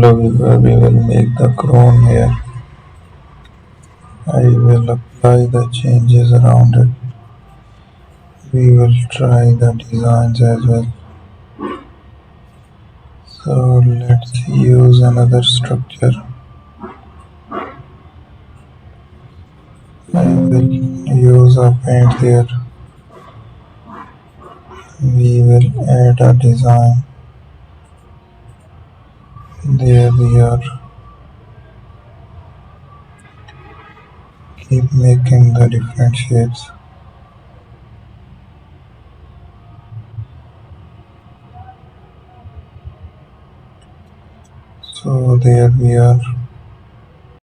So we will make the crown here. I will apply the changes around it. We will try the designs as well. So let's use another structure. I will use a paint there. We will add a design. There we are. Keep making the different shapes. So there we are.